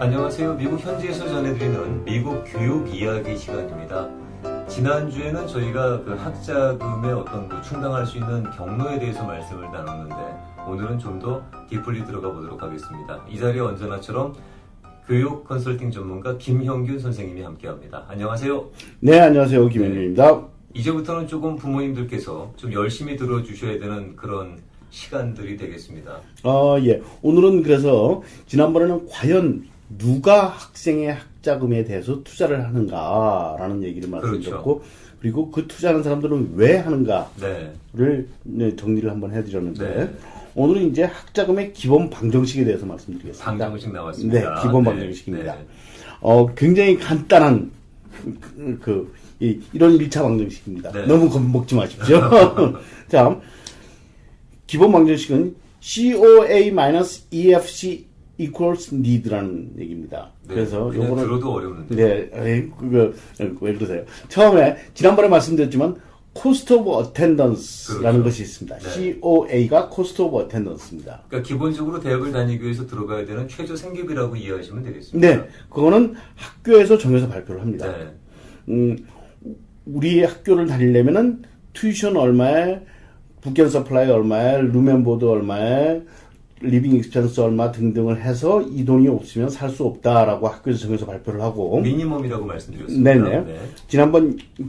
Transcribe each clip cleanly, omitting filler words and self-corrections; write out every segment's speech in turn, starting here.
안녕하세요. 미국 현지에서 전해드리는 미국 교육 이야기 시간입니다. 지난주에는 저희가 그 학자금의 어떤 그 충당할 수 있는 경로에 대해서 말씀을 나눴는데 오늘은 좀 더 디플리 들어가 보도록 하겠습니다. 이 자리에 언제나처럼 교육 컨설팅 전문가 김형균 선생님이 함께합니다. 안녕하세요. 네, 안녕하세요. 김형균입니다. 이제부터는 조금 부모님들께서 좀 열심히 들어주셔야 되는 그런 시간들이 되겠습니다. 예. 오늘은 그래서 지난번에는 과연 누가 학생의 학자금에 대해서 투자를 하는가라는 얘기를 말씀드렸고, 그렇죠. 그리고 그 투자하는 사람들은 왜 하는가를 네. 정리를 한번 해드렸는데, 네. 오늘은 이제 학자금의 기본 방정식에 대해서 말씀드리겠습니다. 방정식 나왔습니다. 네, 기본 방정식입니다. 굉장히 간단한 이런 1차 방정식입니다. 네. 너무 겁먹지 마십시오. 자, 기본 방정식은 COA-EFC equals need라는 얘기입니다. 네, 그래서 그냥 요거는 들어도 어려운데. 네, 왜 그러세요? 처음에 지난번에 말씀드렸지만 cost of attendance라는 그렇죠. 것이 있습니다. 네. COA가 cost of attendance입니다. 그러니까 기본적으로 대학을 다니기 위해서 들어가야 되는 최저 생계비라고 이해하시면 되겠습니다. 네, 그거는 학교에서 정해서 발표를 합니다. 네. 우리 학교를 다니려면은 튜이션 얼마에, 북앤 서플라이 얼마에, 룸앤보드 얼마에, 리빙 익스펜스 얼마 등등을 해서 이 돈이 없으면 살 수 없다라고 학교에서 정해서 발표를 하고. 미니멈이라고 말씀드렸습니다. 네네.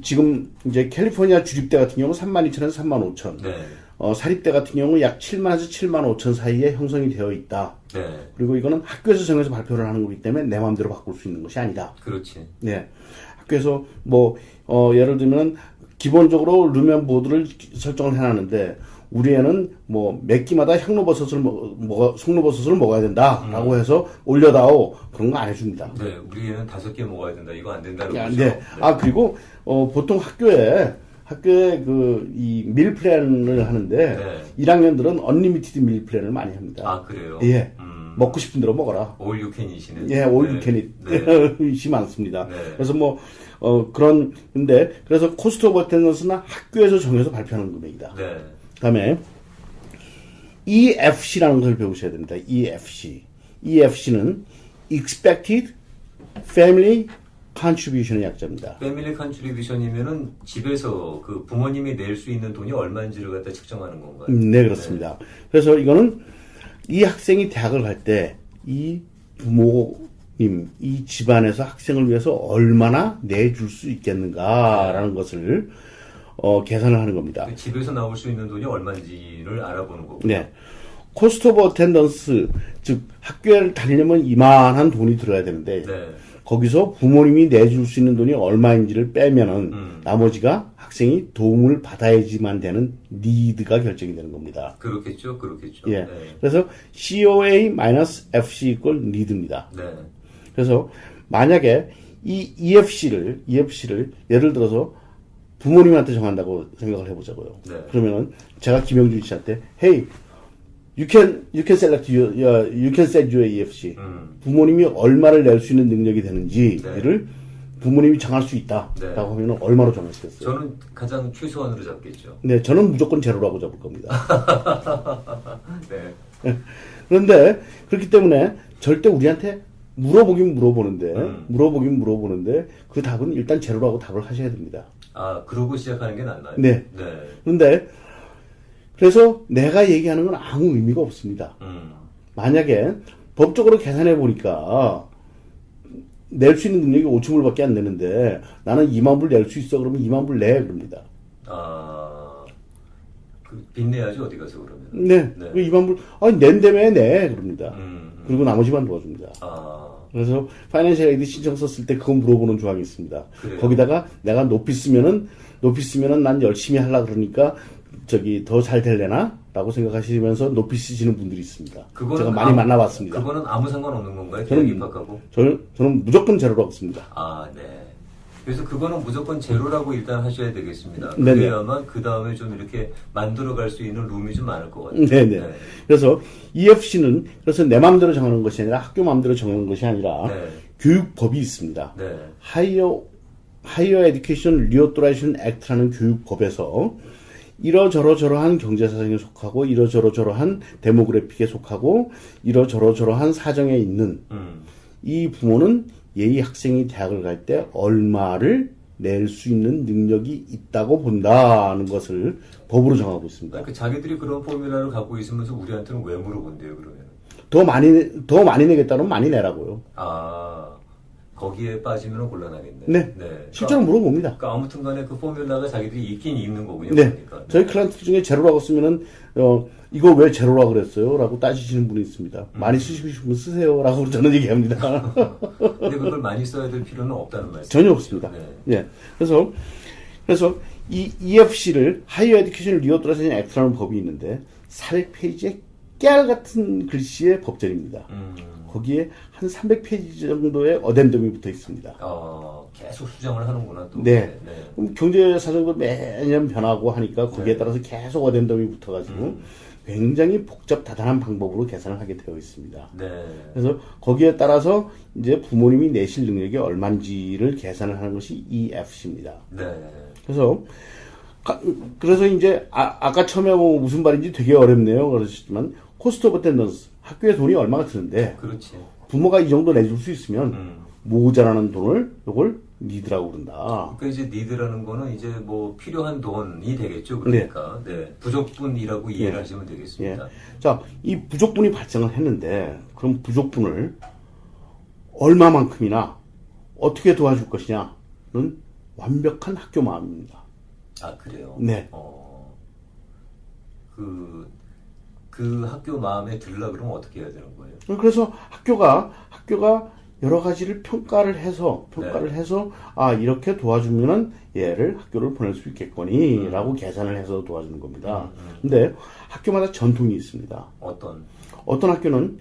지금 이제 캘리포니아 주립대 같은 경우 32,000에서 35,000. 네. 사립대 같은 경우 약 7만에서 75,000 사이에 형성이 되어 있다. 네. 그리고 이거는 학교에서 정해서 발표를 하는 거기 때문에 내 마음대로 바꿀 수 있는 것이 아니다. 그렇지. 네. 학교에서 예를 들면 기본적으로 룸앤보드를 설정을 해놨는데 우리 애는 몇 끼마다 송로버섯을 먹어야 된다라고 해서 올려다오 그런 거 안 해줍니다. 네. 우리 애는 5개 먹어야 된다. 이거 안 된다는 거죠. 네. 네. 그리고 보통 학교에 이 밀 플랜을 하는데 네. 1학년들은 언리미티드 밀 플랜을 많이 합니다. 아, 그래요? 예. 먹고 싶은 대로 먹어라. All you can eat이는. 예, all you can eat. 네. 이 많습니다. 네. 그래서 그래서 코스트 오브 어텐던스는 학교에서 정해서 발표하는 금액이다. 네. 다음에 EFC라는 걸 배우셔야 됩니다. EFC. EFC는 Expected Family Contribution의 약자입니다. 패밀리 컨트리뷰션이면은 집에서 그 부모님이 낼 수 있는 돈이 얼마인지를 갖다 측정하는 건가요? 네, 그렇습니다. 그래서 이거는 이 학생이 대학을 갈 때 이 부모님, 이 집안에서 학생을 위해서 얼마나 내줄 수 있겠는가라는 것을 계산을 하는 겁니다. 그 집에서 나올 수 있는 돈이 얼마인지를 알아보는 거고. 네. 코스트 오브 어텐던스, 즉 학교에 다니려면 이만한 돈이 들어야 되는데 네. 거기서 부모님이 내줄 수 있는 돈이 얼마인지를 빼면은 나머지가 학생이 도움을 받아야지만 되는 니드가 결정이 되는 겁니다. 그렇겠죠. 예. 네. 그래서 COA-FC equal need입니다. 네. 그래서 만약에 이 EFC를 예를 들어서 부모님한테 정한다고 생각을 해보자고요. 네. 그러면은 제가 김영준 씨한테 Hey, you can set your EFC. 부모님이 얼마를 낼 수 있는 능력이 되는지를 부모님이 정할 수 있다라고 네. 하면 얼마로 정하시겠어요? 저는 가장 최소한으로 잡겠죠. 네, 저는 무조건 제로라고 잡을 겁니다. 네. 그런데 그렇기 때문에 절대 우리한테 물어보긴 물어보는데 그 답은 일단 제로라고 답을 하셔야 됩니다. 아, 그러고 시작하는 게 낫나요? 네. 네. 그런데 그래서 내가 얘기하는 건 아무 의미가 없습니다. 만약에 법적으로 계산해 보니까 낼 수 있는 능력이 5천 불밖에 안 되는데 나는 2만 불 낼 수 있어 그러면 2만 불 내 그럽니다. 아, 빚내야지 어디 가서 그러면. 네. 네. 2만 불 낸다며 내 그럽니다. 그리고 나머지만 도와줍니다. 아, 그래서 파이낸셜 에이드 신청 썼을 때 그거 물어보는 조항이 있습니다. 그래요? 거기다가 내가 높이 쓰면은 난 열심히 하려 그러니까 더 잘 될래나? 라고 생각하시면서 높이 쓰시는 분들이 있습니다. 제가 많이 만나봤습니다. 그거는 아무 상관없는 건가요? 대학 입학하고? 저는 무조건 제로라고 씁니다. 아, 네. 그래서 그거는 무조건 제로라고 일단 하셔야 되겠습니다. 네네. 그래야만 그 다음에 좀 이렇게 만들어갈 수 있는 룸이 좀 많을 것 같아요. 네네. 네. 그래서 EFC는 그래서 내 마음대로 정하는 것이 아니라 학교 마음대로 정하는 것이 아니라 네. 교육법이 있습니다. 네. Higher Education Reauthorization Act라는 교육법에서 이러저러저러한 경제사정에 속하고 이러저러저러한 데모그래픽에 속하고 이러저러저러한 사정에 있는 이 부모는 이 학생이 대학을 갈 때 얼마를 낼 수 있는 능력이 있다고 본다는 것을 법으로 정하고 있습니다. 그러니까 자기들이 그런 포뮬러를 갖고 있으면서 우리한테는 왜 물어본대요, 그러면? 더 많이 내겠다면 많이 내라고요. 아, 거기에 빠지면 곤란하겠네. 네. 실제로 물어봅니다. 그러니까 아무튼 간에 그 포뮬러가 자기들이 있긴 있는 거군요. 네. 그러니까. 저희 클라이언트 중에 제로라고 쓰면은, 이거 왜 제로라 그랬어요? 라고 따지시는 분이 있습니다. 많이 쓰시고 싶으면 쓰세요. 라고 저는 얘기합니다. 근데 그걸 많이 써야 될 필요는 없다는 말씀. 전혀 없습니다. 네. 예. 그래서 이 EFC를 하이어 에듀케이션 리오토라이제이션 액트라는 법이 있는데 400페이지의 깨알 같은 글씨의 법전입니다. 거기에 한 300페이지 정도의 어덴덤이 붙어 있습니다. 계속 수정을 하는구나 또. 네. 그럼 경제 사정도 매년 변하고 하니까 거기에 따라서 계속 어덴덤이 붙어가지고 굉장히 복잡 다단한 방법으로 계산을 하게 되어 있습니다. 네. 그래서 거기에 따라서 이제 부모님이 내실 능력이 얼마인지를 계산을 하는 것이 EFC입니다. 네. 그래서 이제 아까 처음에 뭐 무슨 말인지 되게 어렵네요. 그러셨지만 코스트 오브 텐던스 학교에 돈이 얼마가 드는데 그렇지. 부모가 이 정도 내줄 수 있으면 모자라는 돈을 이걸 니드라고 그런다. 그러니까 이제 니드라는 거는 이제 뭐 필요한 돈이 되겠죠. 그러니까 네. 부족분이라고 이해를 하시면 되겠습니다. 예. 자, 이 부족분이 발생을 했는데 그럼 부족분을 얼마만큼이나 어떻게 도와줄 것이냐는 완벽한 학교 마음입니다. 아, 그래요? 네. 그 학교 마음에 들으려 그러면 어떻게 해야 되는 거예요? 그래서 학교가 여러 가지를 평가를 해서 이렇게 도와주면은 얘를 학교를 보낼 수 있겠거니라고 계산을 해서 도와주는 겁니다. 근데 학교마다 전통이 있습니다. 어떤 학교는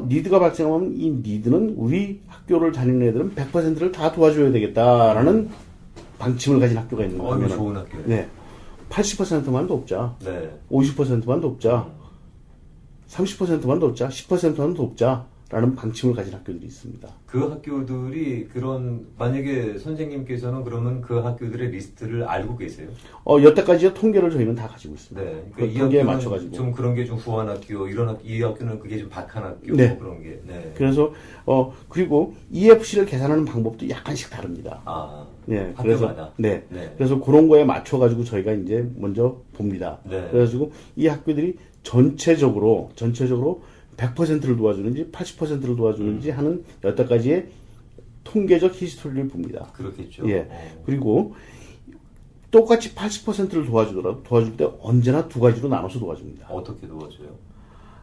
니드가 발생하면 이 니드는 우리 학교를 다니는 애들은 100%를 다 도와줘야 되겠다라는 방침을 가진 학교가 있는 거예요. 좋은 학교예요. 네. 80%만 돕자. 네. 50%만 돕자. 30%만 돕자. 10%만 돕자라는 방침을 가진 학교들이 있습니다. 그 학교들이 만약에 선생님께서는 그러면 그 학교들의 리스트를 알고 계세요? 여태까지의 통계를 저희는 다 가지고 있습니다. 네. 그 통계에 맞춰가지고. 좀 그런 게 좀 후한 학교, 이 학교는 그게 좀 박한 학교, 네. 그런 게. 네. 그래서, 그리고 EFC를 계산하는 방법도 약간씩 다릅니다. 네. 학교마다. 네. 그래서 그런 거에 맞춰가지고 저희가 이제 먼저 봅니다. 네. 그래가지고 이 학교들이 전체적으로 100%를 도와주는지 80%를 도와주는지 하는 여태까지의 통계적 히스토리를 봅니다. 그렇겠죠. 예. 그리고 똑같이 80%를 도와주더라도 도와줄 때 언제나 두 가지로 나눠서 도와줍니다. 어떻게 도와줘요?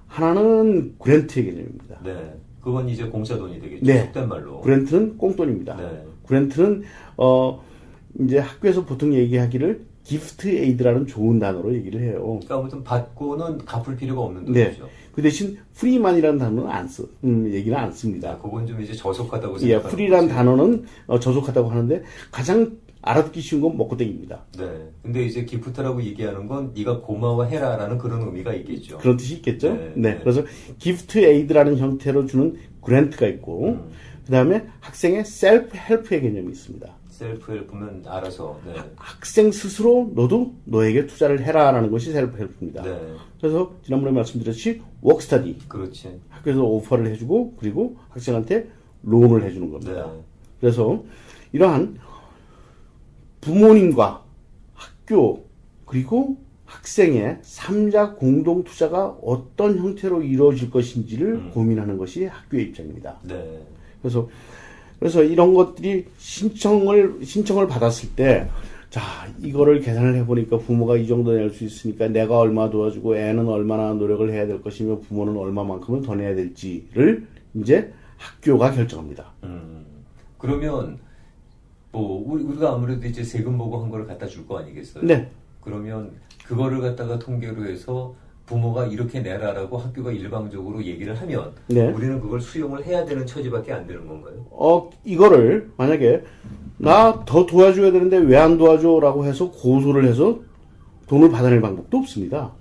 하나는 그랜트의 개념입니다. 네. 그건 이제 공짜 돈이 되겠죠. 네. 속된 말로. 그랜트는 꽁돈입니다. 네. 그랜트는 이제 학교에서 보통 얘기하기를 기프트 에이드라는 좋은 단어로 얘기를 해요. 그러니까 아무튼 받고는 갚을 필요가 없는 네. 돈이죠. 그 대신 프리만이라는 단어는 얘기는 안 씁니다. 그건 좀 이제 저속하다고 예, 생각하는 프리란 거지. 단어는 저속하다고 하는데 가장 알아듣기 쉬운 건 먹고 땡입니다. 네. 근데 이제 기프트라고 얘기하는 건 네가 고마워해라라는 그런 의미가 있겠죠. 그런 뜻이 있겠죠? 네, 네. 네. 그래서 기프트 에이드라는 형태로 주는 그랜트가 있고 그 다음에 학생의 셀프 헬프의 개념이 있습니다. 셀프 헬프는 알아서. 네. 학생 스스로 너도 너에게 투자를 해라라는 것이 셀프 헬프입니다. 네. 그래서 지난번에 말씀드렸듯이 워크스터디 그렇지. 학교에서 오퍼를 해주고 그리고 학생한테 론을 해주는 겁니다. 네. 그래서 이러한 부모님과 학교 그리고 학생의 3자 공동 투자가 어떤 형태로 이루어질 것인지를 고민하는 것이 학교의 입장입니다. 네. 그래서 이런 것들이 신청을 받았을 때, 자, 이거를 계산을 해보니까 부모가 이 정도 낼 수 있으니까 내가 얼마 도와주고 애는 얼마나 노력을 해야 될 것이며 부모는 얼마만큼을 더 내야 될지를 이제 학교가 결정합니다. 그러면 우리가 아무래도 이제 세금 보고 한 거를 갖다 줄 거 아니겠어요? 네. 그러면 그거를 갖다가 통계로 해서 부모가 이렇게 내라라고 학교가 일방적으로 얘기를 하면 네. 우리는 그걸 수용을 해야 되는 처지밖에 안 되는 건가요? 이거를 만약에 나 더 도와줘야 되는데 왜 안 도와줘라고 해서 고소를 해서 돈을 받아낼 방법도 없습니다.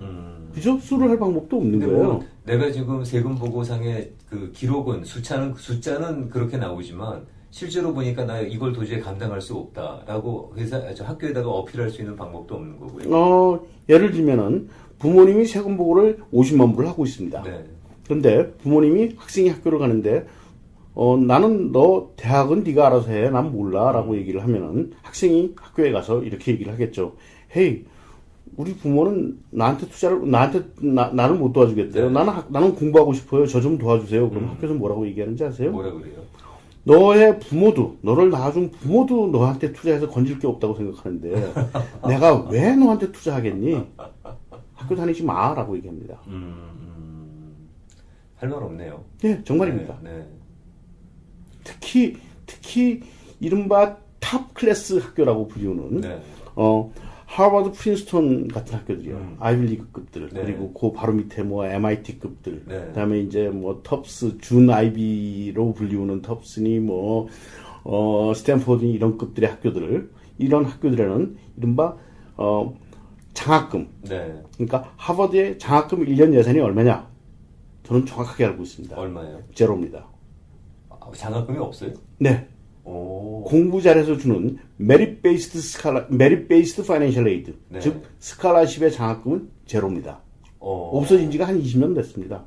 그죠? 수를 할 방법도 없는 근데 거예요. 내가 지금 세금 보고상의 그 기록은 숫자는 그렇게 나오지만 실제로 보니까 나 이걸 도저히 감당할 수 없다라고 학교에다가 어필할 수 있는 방법도 없는 거고요. 예를 들면은 부모님이 세금 보고를 50만 불을 하고 있습니다. 네. 그런데 부모님이 학생이 학교를 가는데 나는 너 대학은 네가 알아서 해. 난 몰라. 라고 얘기를 하면은 학생이 학교에 가서 이렇게 얘기를 하겠죠. 헤이, 우리 부모는 나한테 나를 못 도와주겠대요. 네. 나는 공부하고 싶어요. 저 좀 도와주세요. 그럼 학교에서 뭐라고 얘기하는지 아세요? 뭐라 그래요? 너의 부모도, 너를 낳아준 부모도 너한테 투자해서 건질 게 없다고 생각하는데, 내가 왜 너한테 투자하겠니? 학교 다니지 마. 라고 얘기합니다. 할 말 없네요. 네, 정말입니다. 네. 특히, 이른바 탑 클래스 학교라고 불리우는, 네. 하버드, 프린스턴 같은 학교들이요. 아이비리그급들. 네. 그리고 그 바로 밑에 뭐 MIT급들. 네. 그다음에 이제 뭐 텁스, 준 아이비로 불리우는 텁스니 뭐 스탠포드 이런 급들의 학교들을 이런 학교들에는 이른바 장학금. 네. 그러니까 하버드의 장학금 1년 예산이 얼마냐? 저는 정확하게 알고 있습니다. 얼마예요? 제로입니다. 장학금이 없어요? 네. 오. 공부 잘해서 주는 메rit 베이스드 파이낸셜 에이드, 네. 즉 스칼라십의 장학금은 제로입니다. 없어진 지가 한 20년 됐습니다.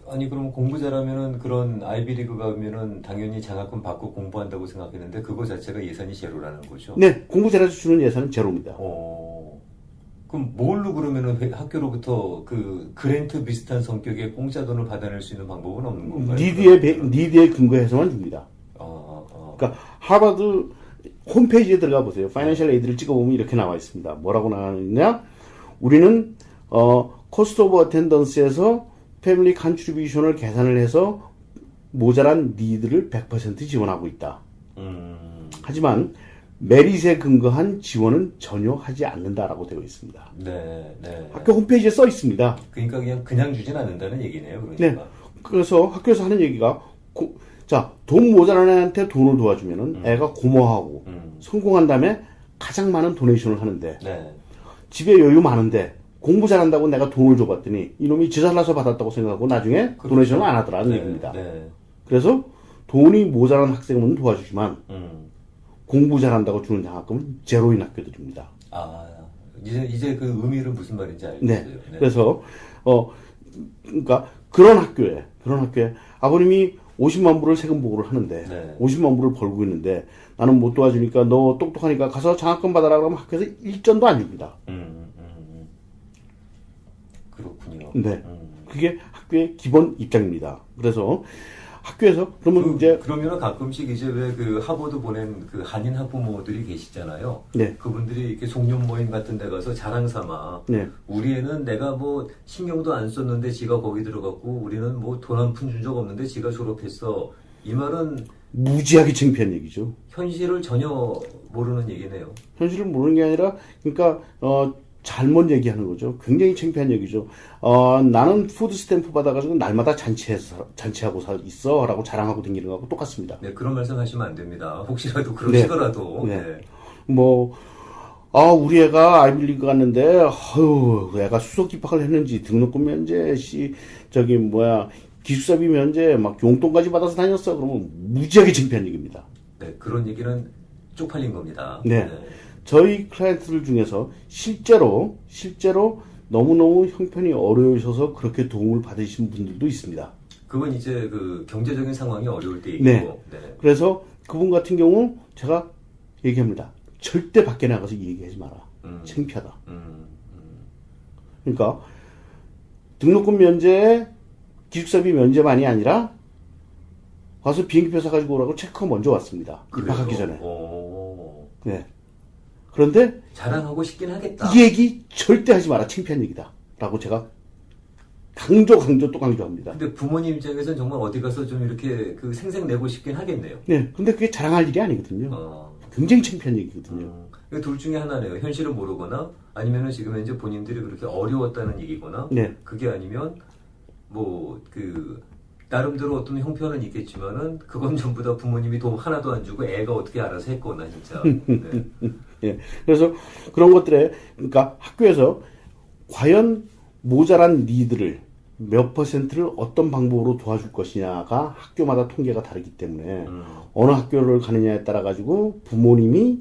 아니 그럼 공부 잘하면은 그런 아이비리그 가면은 당연히 장학금 받고 공부한다고 생각했는데 그거 자체가 예산이 제로라는 거죠? 네, 공부 잘해서 주는 예산은 제로입니다. 그럼 뭘로 그러면은 학교로부터 그 그랜트 비슷한 성격의 공짜 돈을 받아낼 수 있는 방법은 없는 건가요? 니드에 근거해서만 줍니다. 그러니까 하버드 홈페이지에 들어가 보세요. 파이낸셜 에이드를 찍어보면 이렇게 나와 있습니다. 뭐라고 나왔느냐? 우리는 코스트 오브 어텐던스에서 패밀리 컨트리뷰션을 계산을 해서 모자란 니드를 100% 지원하고 있다. 하지만 메릿에 근거한 지원은 전혀 하지 않는다라고 되어 있습니다. 네. 학교 홈페이지에 써 있습니다. 그러니까 그냥 주진 않는다는 얘기네요. 그러니까. 네. 그래서 학교에서 하는 얘기가 돈 모자란 애한테 돈을 도와주면은 애가 고마워하고 성공한 다음에 가장 많은 도네이션을 하는데 네. 집에 여유 많은데 공부 잘한다고 내가 돈을 줘봤더니 이놈이 지 잘나서 받았다고 생각하고 나중에 그렇죠. 도네이션을 안 하더라는 네, 얘기입니다. 네. 그래서 돈이 모자란 학생은 도와주지만 공부 잘한다고 주는 장학금은 제로인 학교들입니다. 이제 그 의미는 무슨 말인지 알겠어요. 네. 그래서 그러니까 그런 학교에 아버님이 50만 불을 세금 보고를 하는데 네. 50만 불을 벌고 있는데 나는 못 도와주니까 너 똑똑하니까 가서 장학금 받아라 그러면 학교에서 1전도 안 줍니다. 그렇군요. 네. 그게 학교의 기본 입장입니다. 그래서 학교에서 그러면 그러면 가끔씩 이제 왜 그 하버드 보낸 그 한인 학부모들이 계시잖아요. 네. 그분들이 이렇게 송년 모임 같은 데 가서 자랑 삼아 네. 우리 애는 내가 뭐 신경도 안 썼는데 지가 거기 들어갔고 우리는 뭐 돈 한 푼 준 적 없는데 지가 졸업했어. 이 말은 무지하게 창피한 얘기죠. 현실을 전혀 모르는 얘기네요. 현실을 모르는 게 아니라 그러니까 잘못 얘기하는 거죠. 굉장히 창피한 얘기죠. 나는 푸드 스탬프 받아가지고 날마다 잔치하고 있어 라고 자랑하고 다니는 거하고 똑같습니다. 네, 그런 말씀 하시면 안 됩니다. 혹시라도 그러시더라도. 네. 우리 애가 아이빌리그 갔는데, 애가 수석 입학을 했는지, 등록금 면제, 기숙사비 면제, 막 용돈까지 받아서 다녔어. 그러면 무지하게 창피한 얘기입니다. 네, 그런 얘기는 쪽팔린 겁니다. 네. 저희 클라이언트들 중에서 실제로 너무너무 형편이 어려우셔서 그렇게 도움을 받으신 분들도 있습니다. 그건 이제 그 경제적인 상황이 어려울 때 얘기고. 네. 그래서 그분 같은 경우 제가 얘기합니다. 절대 밖에 나가서 얘기하지 마라. 창피하다. 그러니까 등록금 면제, 기숙사비 면제만이 아니라 와서 비행기표 사가지고 오라고 체크가 먼저 왔습니다. 입학하기 전에. 네. 그런데 자랑하고 싶긴 하겠다. 이 얘기 절대 하지 마라. 창피한 얘기다. 라고 제가 강조합니다. 근데 부모님 입장에서는 정말 어디 가서 좀 이렇게 그 생색내고 싶긴 하겠네요. 네. 근데 그게 자랑할 일이 아니거든요. 굉장히 창피한 얘기거든요. 둘 중에 하나네요. 현실을 모르거나 아니면은 지금 현재 본인들이 그렇게 어려웠다는 얘기거나 네. 그게 아니면 나름대로 어떤 형편은 있겠지만은 그건 전부 다 부모님이 돈 하나도 안 주고 애가 어떻게 알아서 했거나 진짜. 네. 예. 그래서 그런 것들에 그러니까 학교에서 과연 모자란 니들을 몇 퍼센트를 어떤 방법으로 도와줄 것이냐가 학교마다 통계가 다르기 때문에 어느 학교를 가느냐에 따라 가지고 부모님이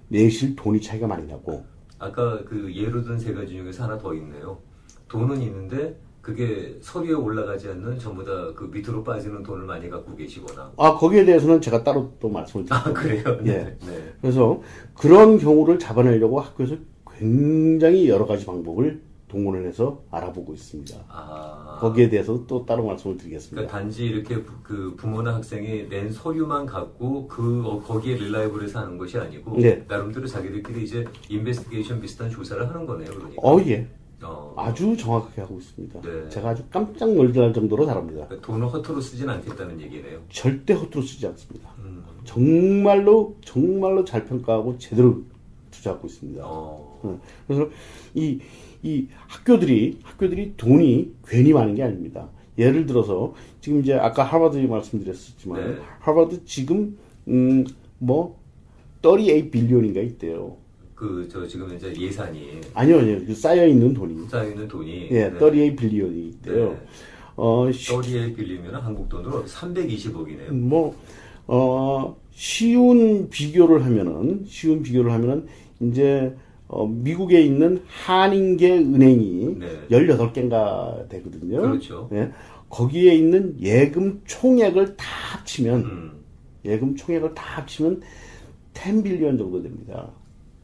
내실 돈이 차이가 많이 나고 아까 그 예로 든 세 가지 중에서 하나 더 있네요. 돈은 있는데 그게 서류에 올라가지 않는 전부 다 그 밑으로 빠지는 돈을 많이 갖고 계시거나. 거기에 대해서는 제가 따로 또 말씀을 드릴게요. 그래요? 예. 네. 그래서 그런 경우를 잡아내려고 학교에서 굉장히 여러 가지 방법을 동원을 해서 알아보고 있습니다. 거기에 대해서 또 따로 말씀을 드리겠습니다. 그러니까 단지 이렇게 그 부모나 학생이 낸 서류만 갖고 거기에 릴라이블해서 하는 것이 아니고 네. 나름대로 자기들끼리 이제 인베스티게이션 비슷한 조사를 하는 거네요, 그러니까. 예. 아주 정확하게 하고 있습니다. 네. 제가 아주 깜짝 놀랄 정도로 잘합니다. 그러니까 돈을 허투루 쓰진 않겠다는 얘기네요. 절대 허투루 쓰지 않습니다. 정말로 잘 평가하고 제대로 투자하고 있습니다. 그래서 이 학교들이 돈이 괜히 많은 게 아닙니다. 예를 들어서 지금 이제 아까 하버드 말씀드렸었지만 네. 하버드 지금 38 빌리언인가 있대요. 지금 이제 예산이 아니요, 그 쌓여 있는 돈이. 네. 38 빌리언이 있대요. 네. 38 빌리면 한국 돈으로 320억이네요. 쉬운 비교를 하면은 이제 미국에 있는 한인계 은행이 네. 18개인가 되거든요. 그렇죠. 예. 거기에 있는 예금 총액을 다 합치면 10 빌리언 정도 됩니다.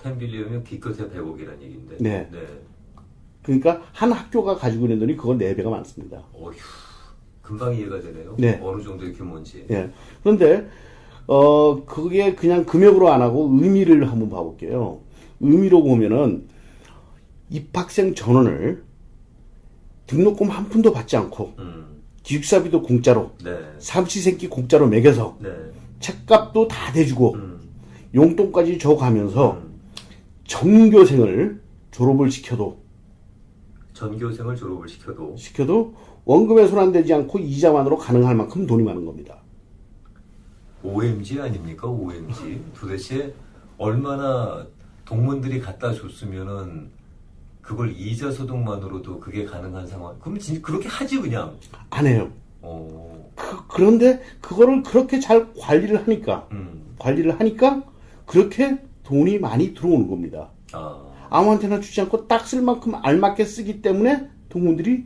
10 빌리언이면 기껏해 100억이라는 얘기인데. 네. 그러니까 한 학교가 가지고 있는 돈이 그건 4배가 많습니다. 어휴, 금방 이해가 되네요. 네. 어느 정도의 규모인지. 예. 그런데 그게 그냥 금액으로 안 하고 의미를 한번 봐볼게요. 의미로 보면은 입학생 전원을 등록금 한 푼도 받지 않고 기숙사비도 공짜로 네. 삼시세끼 공짜로 먹여서 네. 책값도 다 대주고 용돈까지 줘가면서 전교생을 졸업을 시켜도 원금에 손 안 대지 않고 이자만으로 가능할 만큼 돈이 많은 겁니다. OMG 아닙니까? OMG. 도대체 얼마나 동문들이 갖다 줬으면은 그걸 이자 소득만으로도 그게 가능한 상황. 그럼 진짜 그렇게 하지 그냥. 안 해요. 그런데 그거를 그렇게 잘 관리를 하니까 그렇게 돈이 많이 들어오는 겁니다. 아무한테나 주지 않고 딱 쓸 만큼 알맞게 쓰기 때문에 동문들이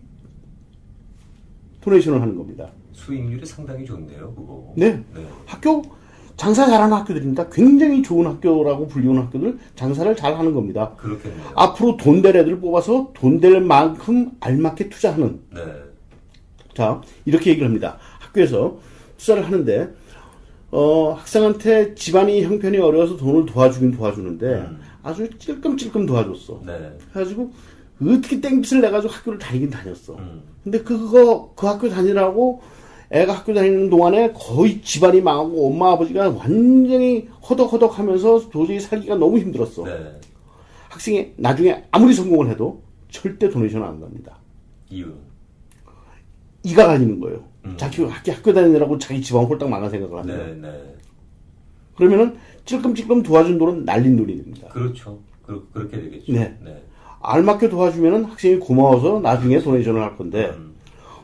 도네이션을 하는 겁니다. 수익률이 상당히 좋네요, 그거. 네. 학교 장사 잘하는 학교들입니다. 굉장히 좋은 학교라고 불리우는 학교들 장사를 잘하는 겁니다. 그렇겠네요. 앞으로 돈 될 애들 뽑아서 돈 될 만큼 알맞게 투자하는. 네. 자, 이렇게 얘기를 합니다. 학교에서 투자를 하는데 학생한테 집안이 형편이 어려워서 돈을 도와주긴 도와주는데 아주 찔끔찔끔 도와줬어. 네. 그래가지고 어떻게 땡빚을 내가지고 학교를 다니긴 다녔어. 근데 그 학교 다니라고 애가 학교 다니는 동안에 거의 집안이 망하고 엄마 아버지가 완전히 허덕허덕하면서 도저히 살기가 너무 힘들었어. 네. 학생이 나중에 아무리 성공을 해도 절대 도네이션 안 갑니다. 이유. 이가 갈리는 거예요. 자기 학교 다니느라고 자기 집안 홀딱 망한 생각을 하면. 네. 그러면은 찔끔찔끔 도와준 돈은 날린 돈이 됩니다. 그렇죠. 그렇게 되겠죠. 네. 알맞게 도와주면은 학생이 고마워서 나중에 도네이션을 할 건데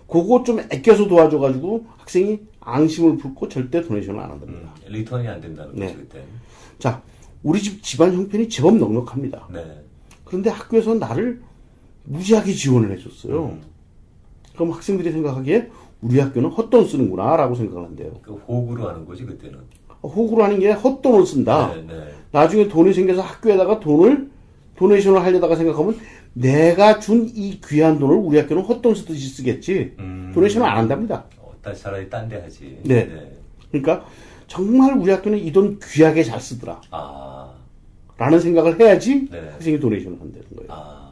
그거 좀 아껴서 도와줘가지고 학생이 앙심을 품고 절대 도네이션을 안 한답니다. 리턴이 안 된다는 거죠, 그때. 자, 우리 집 집안 형편이 제법 넉넉합니다. 네. 그런데 학교에서 나를 무지하게 지원을 해줬어요. 그럼 학생들이 생각하기에 우리 학교는 헛돈 쓰는구나 라고 생각을 한대요. 호구로 하는 거지, 그때는. 호구로 하는 게 헛돈을 쓴다. 네. 나중에 돈이 생겨서 학교에다가 도네이션을 하려다가 생각하면 내가 준 이 귀한 돈을 우리 학교는 헛돈 쓰듯이 쓰겠지. 도네이션을 안 한답니다. 차라리 딴 데 하지. 네. 그러니까 정말 우리 학교는 이 돈 귀하게 잘 쓰더라. 라는 생각을 해야지 학생이 도네이션을 한다는 거예요.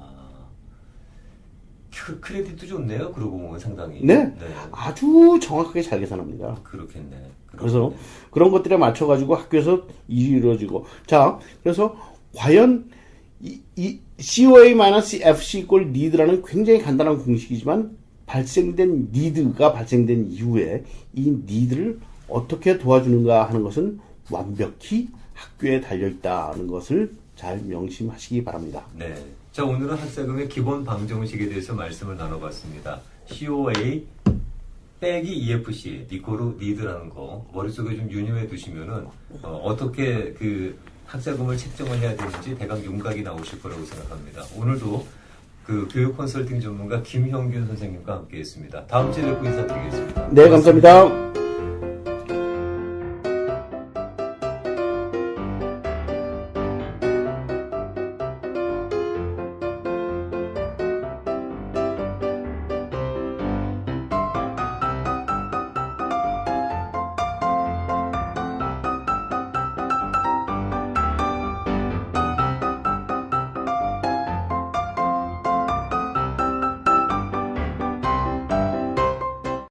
크레딧도 좋네요. 그러고 보면 상당히. 네. 아주 정확하게 잘 계산합니다. 그렇겠네. 그래서 그런 것들에 맞춰가지고 학교에서 일이 이루어지고. 자, 그래서 과연 이 COA-FC equal need라는 굉장히 간단한 공식이지만 발생된 이후에 이 need를 어떻게 도와주는가 하는 것은 완벽히 학교에 달려있다는 것을 잘 명심하시기 바랍니다. 네. 자, 오늘은 학자금의 기본 방정식에 대해서 말씀을 나눠봤습니다. COA 빼기 EFC, 이코로 need라는 거 머릿속에 좀 유념해 두시면은 어떻게 그 학자금을 책정을 해야 되는지 대강 윤곽이 나오실 거라고 생각합니다. 오늘도 그 교육 컨설팅 전문가 김형균 선생님과 함께했습니다. 다음 주에 뵙고 인사드리겠습니다. 네, 감사합니다.